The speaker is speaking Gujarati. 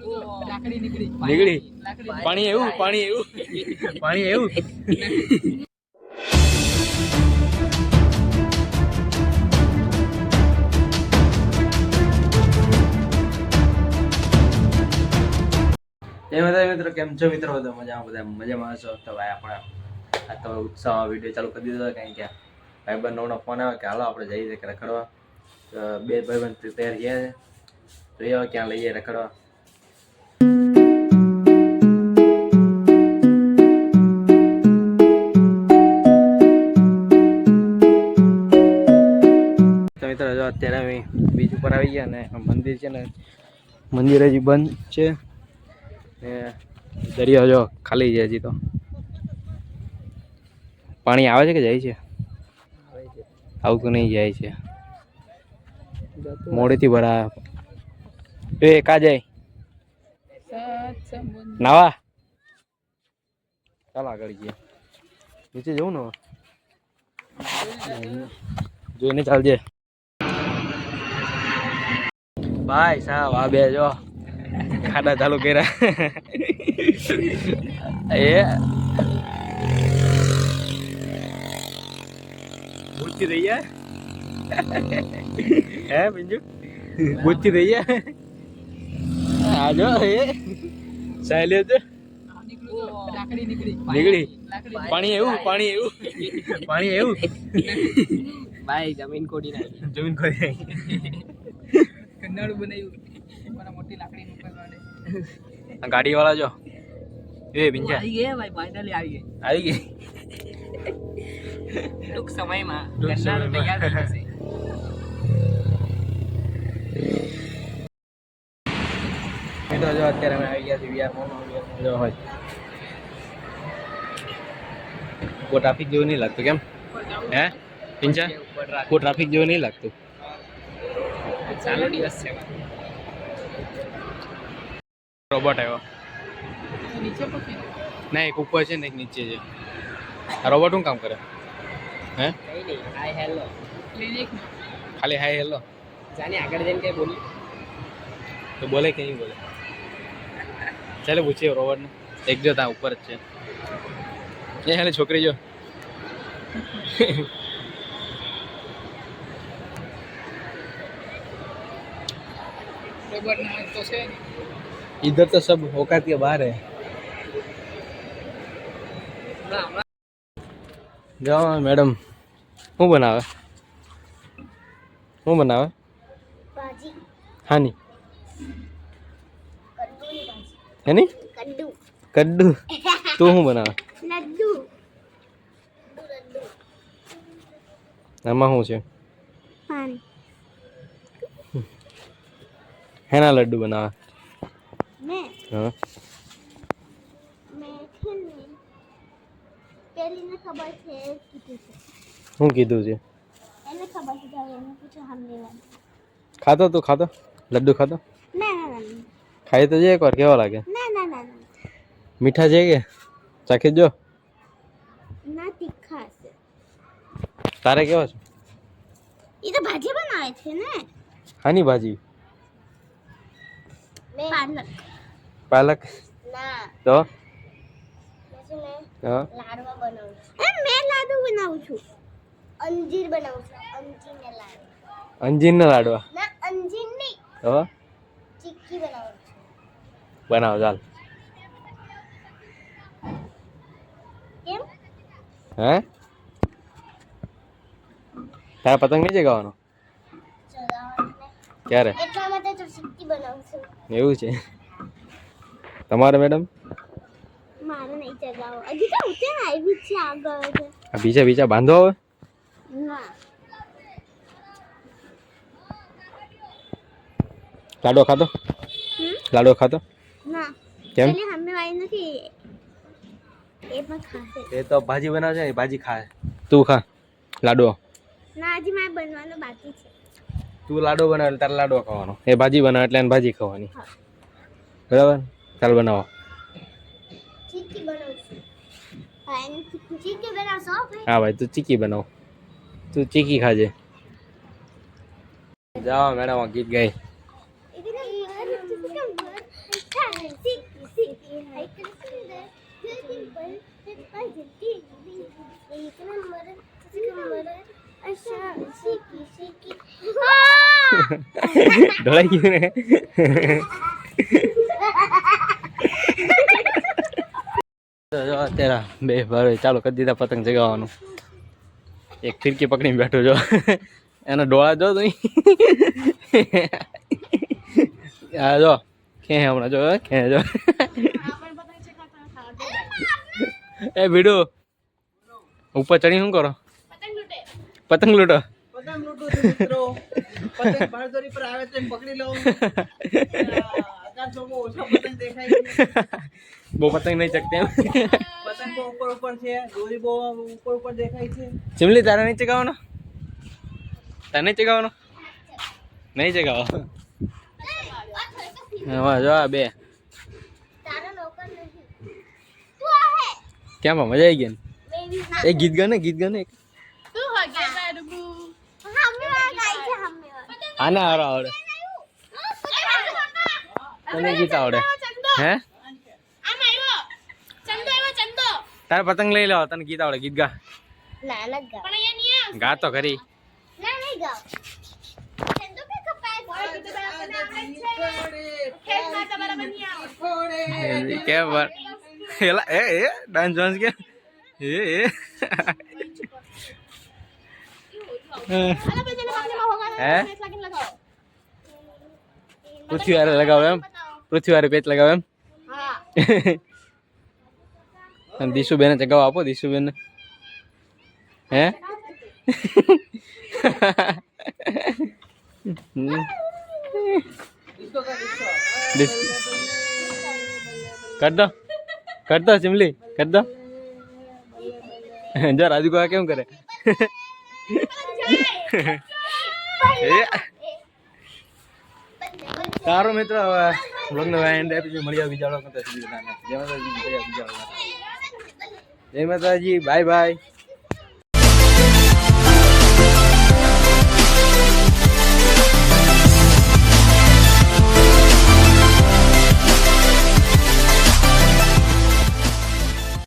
નીકળી પાણી એવું પાણી એવું પાણી એવું મિત્રો કેમ છો મિત્રો? બધા મજામાં છો? તો ભાઈ આપણે આ તો ઉત્સાહ વિડીયો ચાલુ કરી દીધો કારણ કે ભાઈબંધ નવનો ફોન આવે કે હાલો આપણે જઈએ કે રખડવા. બે ભાઈબંધ તૈયાર ગયા છે, જોઈએ ક્યાં લઈએ રખડવા. તો મિત્રો જો અત્યારે અમે બીચ ઉપર આવી ગયા ને મંદિર છે ને મંદિર હજી બંધ છે ને દરિયો જો ખાલી છે. હજી તો પાણી આવે છે કે જાય છે? આવતું નહીં, જાય છે મોડેથી ભરા. એ કા જાય નાવા? ચાલો આગળ જઈએ, નીચે જવું ને જોઈને ચાલજે ભાઈ સાહેબ. આ બે જો ખાડા ચાલુ કર્યા એ ભૂચી રહી જાય હે બીજુ ભૂચી રહી જાય. આજો એ સાહેલ નીકળી પાણી એવું પાણી એવું પાણી એવું ભાઈ જમીન ખોડી નાખી. જમીન ખોડી નાખી. કન્નાડું બનાવ્યું મને મોટી લાકડી મૂકવા. ગાડી વાળા જો એ બિંજા આવી ગયા ભાઈ. ફાઇનલી આવી ગઈ ટૂંક સમયમાં કન્નાડું તૈયાર થઈ જશે. મિત્રો જો અત્યારે અમે આવી ગયા છીએ વીઆર મોલમાં. જો હોય કોઈ ટ્રાફિક જેવું નહીં લાગતું. કેમ હે પિંચા? કોઈ ટ્રાફિક જેવું નહીં લાગતું. ચાલો દિવસ છે. રોબોટ આવ્યો નહીં, એક ઉપર છે ને એક નીચે છે. આ રોબોટ શું કામ કરે? હે હાય હેલો ખાલી હાય હેલો જાને આગળ જઈને કઈ બોલી તો બોલે કે નહીં બોલે? ચાલે પૂછીએ રોબોટને. એક જો ત્યાં ઉપર જ છે એ હાલે છોકરી જો इधर तो सब औकात के बाहर है. जाओ मैडम શું બનાવે? શું બનાવે? ભાજી. હાની? કદ્દુની ભાજી. હેની? કદ્દુ. કદ્દુ. તું શું બનાવે? લડ્ડુ. લડ્ડુ. આમાં શું છે? પાણી. હેના લડ્ડુ બનાવે? મેં હા મેં છે ને પેલીને ખબર છે કીધું છે. શું કીધું છે? એને ખબર છે. એને પૂછો હમને. ખાતો તું? ખાતો લડ્ડુ ખાતો? ના ના ના ખાઈ તો જે એકવાર કેવા લાગે? ના ના ના મીઠા છે કે ચાખી જો. ના તીખા છે. તારે કેવો છે? એ તો ભાજી બનાવે છે ને. હાની ભાજી? પાલક. પાલક ના તો લાડવા બનાવું છું. મેં લાડુ બનાવું છું. અંજીર બનાવું છું. અંજીરના લાડવા. અંજીરના લાડવા ના અંજીર નહીં તો ચીક્કી બનાવું છું. બનાવ ચાલ. કેમ હે તારે પતંગ નહીં ચગાવવાનો? ક્યારે? એટલા માટે તો ચીક્કી બનાવું છું. એવું છે તમારે મેડમ? મારે નહીં ચગાવો. હજી તો ઉતે આવી છે આગળ છે. બીજા બીજા બાંધો હવે? ના. લાડો ખાતો? લાડો ખાતો? ના. કેમ? એટલે હમે વાઈ નથી. એ પણ ખાશે. એ તો ભાજી બનાવશે ને ભાજી ખાય. તું ખા લાડો. ના હજી મારે બનવાનો બાકી છે. તું લાડો બનાવે તારે લાડો ખાવાનો. એ ભાજી બનાવે એટલે એને ભાજી ખાવાની. બરાબર ચાલ બનાવો. ચીક્કી બનાવશું. ચીક્કી બનાવશો? હા ભાઈ તું ચીક્કી બનાવ. તું ચીક્કી ખાજે. જાઓ મેડમ ગીત ગાય. ઢોળાઈ ગયું ને અત્યારે બે ભાઈ ચાલુ કરી દીધા પતંગ ચગાવવાનું. એક ફિરકી પકડીને બેઠો જો એનો ડોળા જો તું આ જો કે હમણાં જો કે જો એ ભીડુ ઉપર ચડી શું કરો? પતંગ લૂટો. પતંગ લૂટું છું મિત્રો. પતંગ બારદોરી પર આવે તો એમ પકડી લઉં. આકાશમાં ઓછા પતંગ દેખાય છે. બહુ પતંગ નહીં ચકતે એમ. પતંગ તો ઉપર છે, દોરી બહુ ઉપર દેખાય છે. ચીમલી તારે નહીં ચગાવવાનો? તારે નહીં ચગાવવાનો? નહીં ચગાવો. હા જો આ બે કેમ મજા આવી ગઈ ને? એ ગીત ગાને એક આને આવડે તને ગીત આવડે હે? તારે પતંગ લઈ લો તને ગીત આવડે ગીત ગા ગા તો ખરી કેમ એલા એ ડાન્સ વાન્સ કે પૃથ્વી વારે લગાવો એમ? પૃથ્વી વારે પેચ લગાવો એમ? દીશુબેન ચગાવ આપો દીશુબેન હે? कर दो चिमली कर दो. जो राजू को केम करे सारो मित्र ब्लॉग नो एंड एपिसोड મળ્યા બીજા લોકો તો જય માતાજી બાય બાય.